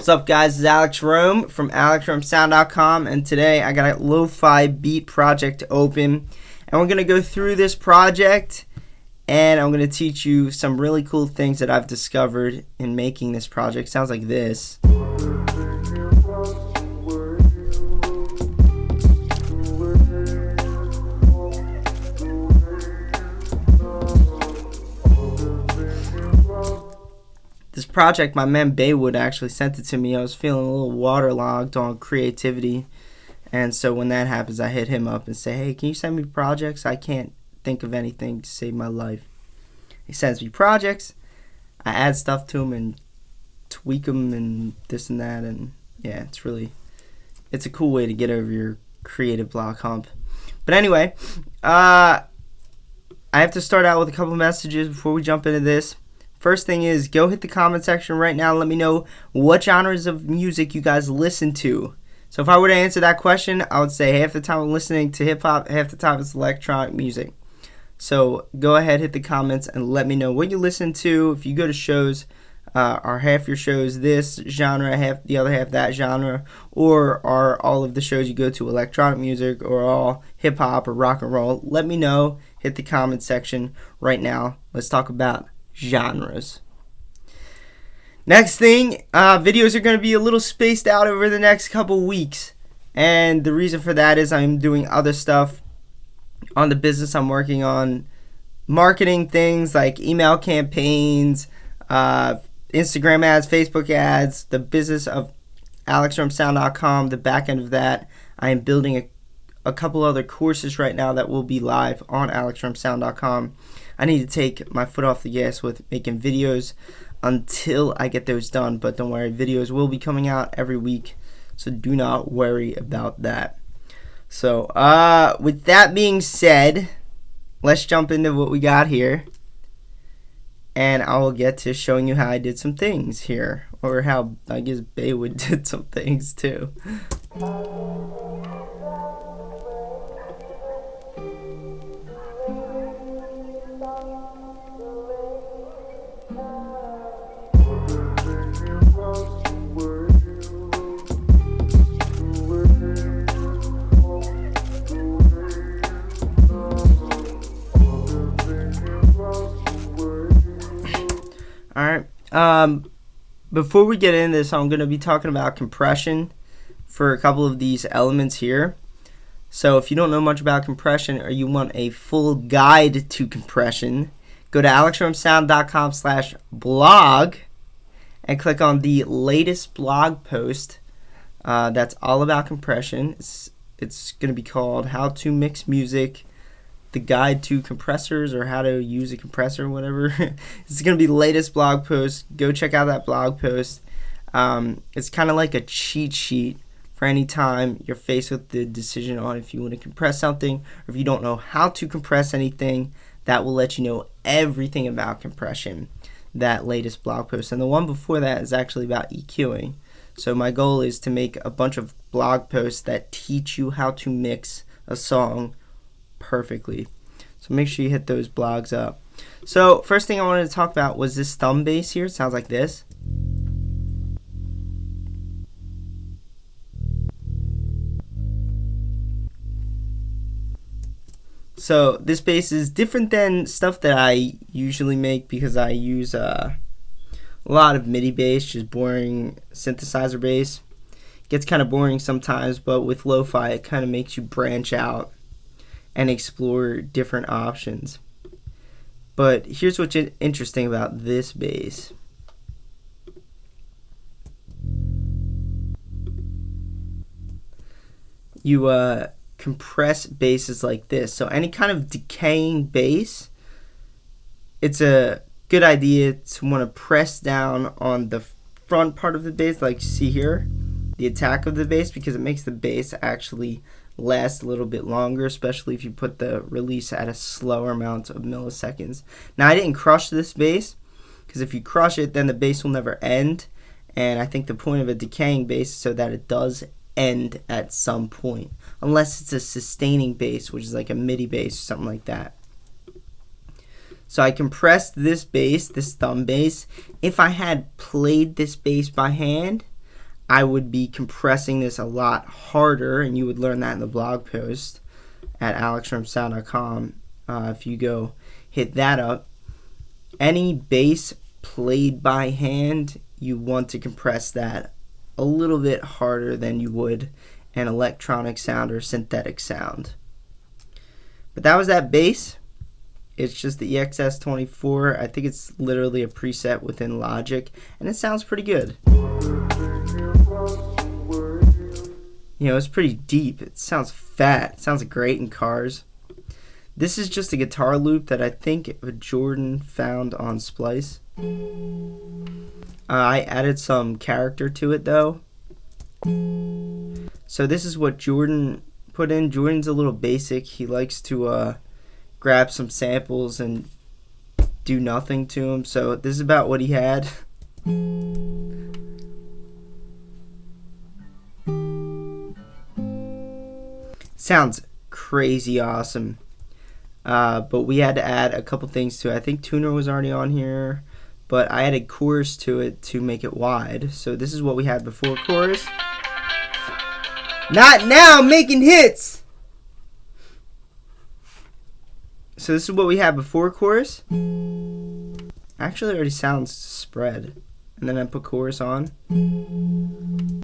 What's up, guys? This is Alex Rome from ElectronSound.com, and today I got a lo-fi beat project open, and we're going to go through this project, and I'm going to teach you some really cool things that I've discovered in making this project. Sounds like this. This project, my man Baywood actually sent it to me. I was feeling a little waterlogged on creativity, and so when that happens, I hit him up and say, hey, can you send me projects? I can't think of anything to save my life. He sends me projects. I add stuff to them and tweak them and this and that, and yeah, it's a cool way to get over your creative block hump. But anyway, I have to start out with a couple messages before we jump into this. First thing is, go hit the comment section right now and let me know what genres of music you guys listen to. So if I were to answer that question, I would say half the time I'm listening to hip-hop, half the time it's electronic music. So go ahead, hit the comments, and let me know what you listen to. If you go to shows, are half your shows this genre, half the other half that genre, or are all of the shows you go to electronic music or all hip-hop or rock and roll? Let me know. Hit the comment section right now. Let's talk about genres. Next thing, videos are going to be a little spaced out over the next couple weeks, and the reason for that is I'm doing other stuff on the business I'm working on, marketing things like email campaigns, Instagram ads, Facebook ads, the business of AlexFromSound.com, the back end of that. I am building a couple other courses right now that will be live on AlexFromSound.com. I need to take my foot off the gas with making videos until I get those done, but don't worry, videos will be coming out every week, so do not worry about that. So with that being said, let's jump into what we got here, and I will get to showing you how I did some things here, or how I guess Baywood did some things too. Alright, before we get into this, I'm going to be talking about compression for a couple of these elements here. So if you don't know much about compression, or you want a full guide to compression, go to alexfromsound.com/blog and click on the latest blog post that's all about compression. It's going to be called How to Mix Music, the guide to compressors, or how to use a compressor, or whatever. It's going to be the latest blog post. Go check out that blog post. It's kind of like a cheat sheet for any time you're faced with the decision on if you want to compress something, or if you don't know how to compress anything. That will let you know everything about compression, that latest blog post. And the one before that is actually about EQing. So my goal is to make a bunch of blog posts that teach you how to mix a song perfectly. So make sure you hit those blogs up. So first thing I wanted to talk about was this thumb bass here. It sounds like this. So this bass is different than stuff that I usually make, because I use a lot of Midi bass, just boring synthesizer bass. It gets kind of boring sometimes, but with lo-fi it kind of makes you branch out and explore different options. But here's what's interesting about this bass. You compress basses like this. So any kind of decaying bass, it's a good idea to want to press down on the front part of the bass, like you see here, the attack of the bass, because it makes the bass actually last a little bit longer, especially if you put the release at a slower amount of milliseconds. Now I didn't crush this bass, because if you crush it, then the bass will never end, and I think the point of a decaying bass is so that it does end at some point, unless it's a sustaining bass, which is like a Midi bass or something like that. So I compressed this bass, this thumb bass. If I had played this bass by hand, I would be compressing this a lot harder, and you would learn that in the blog post at alexfromsound.com. If you go hit that up, any bass played by hand, you want to compress that a little bit harder than you would an electronic sound or synthetic sound. But that was that bass. It's just the EXS24. I think it's literally a preset within Logic, and it sounds pretty good. You know, it's pretty deep. It sounds fat. It sounds great in cars. This is just a guitar loop that I think Jordan found on Splice. I added some character to it though. So this is what Jordan put in. Jordan's a little basic. He likes to grab some samples and do nothing to them. So this is about what he had. Sounds crazy awesome. But we had to add a couple things to it. I think tuner was already on here, but I added chorus to it to make it wide. So this is what we had before chorus. Not now, making hits! So this is what we had before chorus. Actually, it already sounds spread. And then I put chorus on.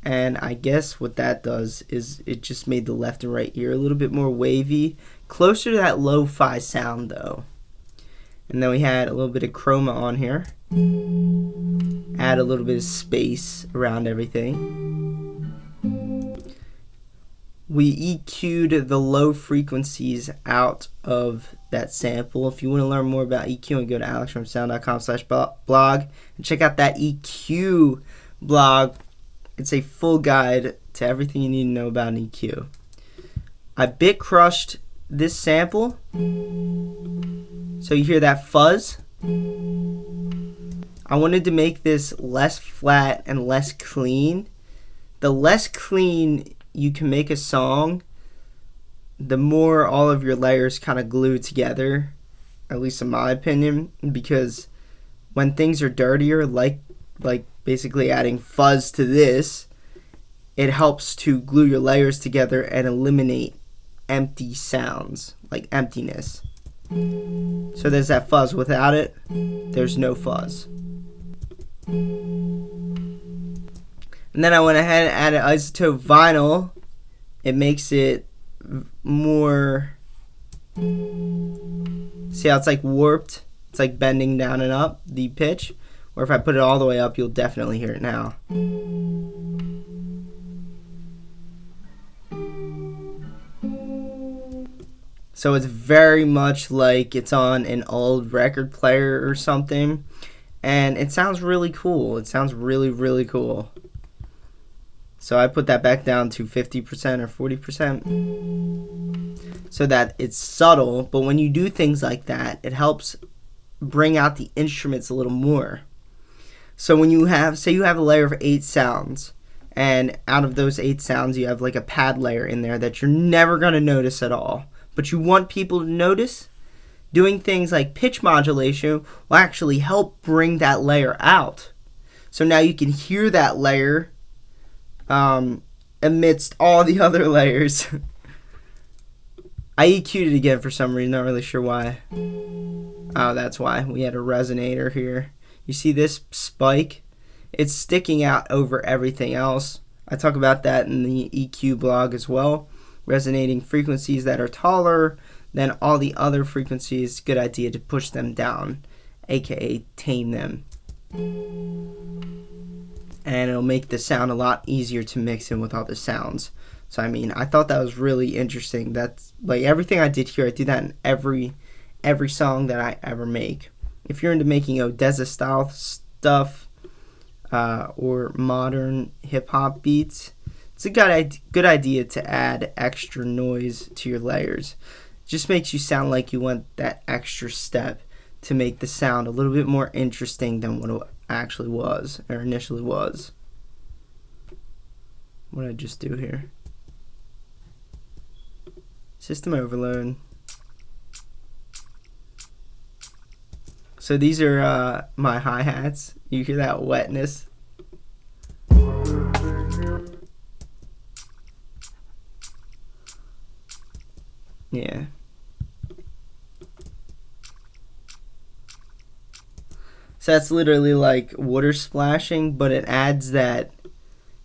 And I guess what that does is it just made the left and right ear a little bit more wavy. Closer to that lo-fi sound though. And then we had a little bit of chroma on here. Add a little bit of space around everything. We EQ'd the low frequencies out of that sample. If you want to learn more about EQing, go to alexfromsound.com/blog and check out that EQ blog. It's a full guide to everything you need to know about an EQ. I bit crushed this sample, so you hear that fuzz. I wanted to make this less flat and less clean. The less clean you can make a song, the more all of your layers kind of glue together, at least in my opinion, because when things are dirtier, like basically adding fuzz to this, it helps to glue your layers together and eliminate empty sounds, like emptiness. So there's that fuzz. Without it, there's no fuzz. And then I went ahead and added isotope vinyl. It makes it more, see how it's like warped? It's like bending down and up, the pitch. Or if I put it all the way up, you'll definitely hear it now. So it's very much like it's on an old record player or something. And it sounds really cool. It sounds really, really cool. So I put that back down to 50% or 40% so that it's subtle. But when you do things like that, it helps bring out the instruments a little more. So when you have, say you have a layer of 8 sounds, and out of those 8 sounds you have like a pad layer in there that you're never going to notice at all, but you want people to notice, doing things like pitch modulation will actually help bring that layer out. So now you can hear that layer amidst all the other layers. I EQ'd it again for some reason, not really sure why. Oh, that's why. We had a resonator here. You see this spike? It's sticking out over everything else. I talk about that in the EQ blog as well. Resonating frequencies that are taller than all the other frequencies, good idea to push them down, aka tame them. And it'll make the sound a lot easier to mix in with other sounds. So I mean, I thought that was really interesting. That's like everything I did here, I do that in every song that I ever make. If you're into making Audeze style stuff or modern hip hop beats, it's a good idea to add extra noise to your layers. It just makes you sound like you want that extra step to make the sound a little bit more interesting than what it actually was, or initially was. What did I just do here? System overload. So these are my hi-hats. You hear that wetness? Yeah. So that's literally like water splashing, but it adds that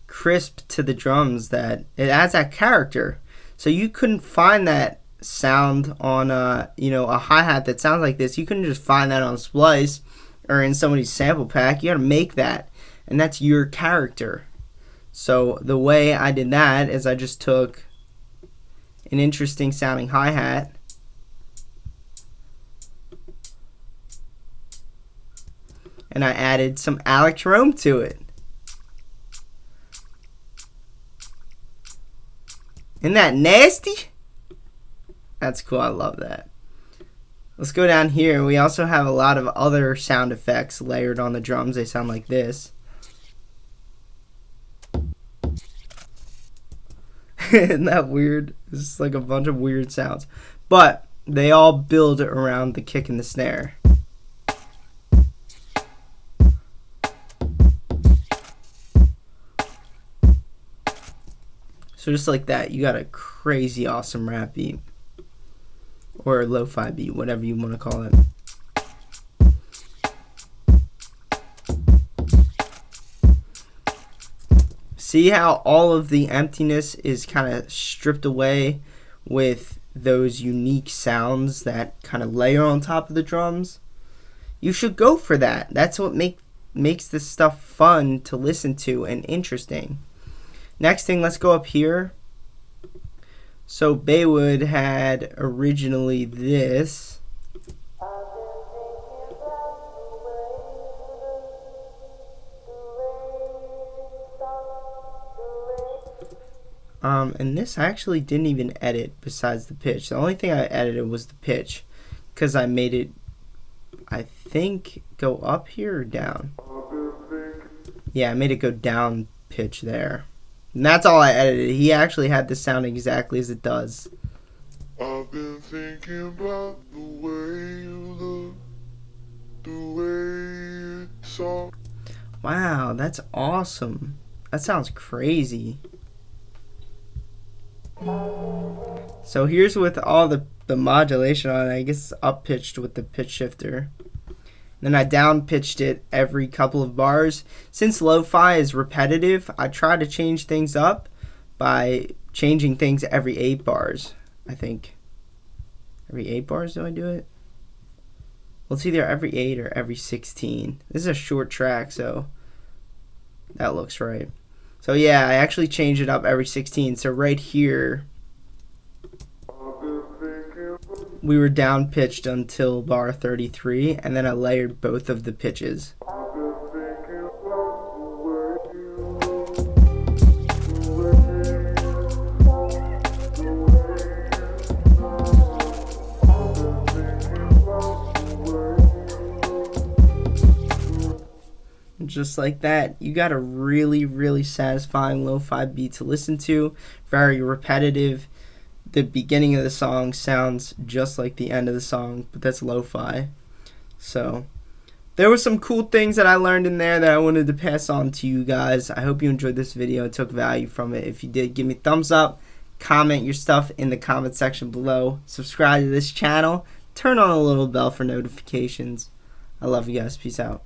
crisp to the drums, that it adds that character. So you couldn't find that sound on a hi-hat that sounds like this. You couldn't just find that on Splice or in somebody's sample pack. You gotta make that, and that's your character. So the way I did that is I just took an interesting sounding hi-hat and I added some Elektron to it. Isn't that nasty? That's cool. I love that. Let's go down here. We also have a lot of other sound effects layered on the drums. They sound like this. Isn't that weird? It's just like a bunch of weird sounds. But they all build around the kick and the snare. So just like that, you got a crazy awesome rap beat. Or a lo-fi beat, whatever you want to call it. See how all of the emptiness is kind of stripped away with those unique sounds that kind of layer on top of the drums? You should go for that. That's what makes this stuff fun to listen to and interesting. Next thing, let's go up here. So Baywood had originally this. And this I actually didn't even edit besides the pitch. The only thing I edited was the pitch, because I made it, I think, go up here or down. Yeah, I made it go down pitch there. And that's all I edited. He actually had this sound exactly as it does. I've been thinking about the way you look, the way you talk. Wow, that's awesome. That sounds crazy. So here's with all the modulation on it. I guess it's up pitched with the pitch shifter. Then I down pitched it every couple of bars. Since lo-fi is repetitive, I try to change things up by changing things every 8 bars, I think. Every 8 bars do I do it? Well, it's either every 8 or every 16. This is a short track, so that looks right. So yeah, I actually changed it up every 16. So right here, we were down pitched until bar 33, and then I layered both of the pitches. Just like that, you got a really, really satisfying lo-fi beat to listen to. Very repetitive. The beginning of the song sounds just like the end of the song, but that's lo-fi. So there were some cool things that I learned in there that I wanted to pass on to you guys. I hope you enjoyed this video and took value from it. If you did, give me a thumbs up, comment your stuff in the comment section below, subscribe to this channel, turn on the little bell for notifications. I love you guys. Peace out.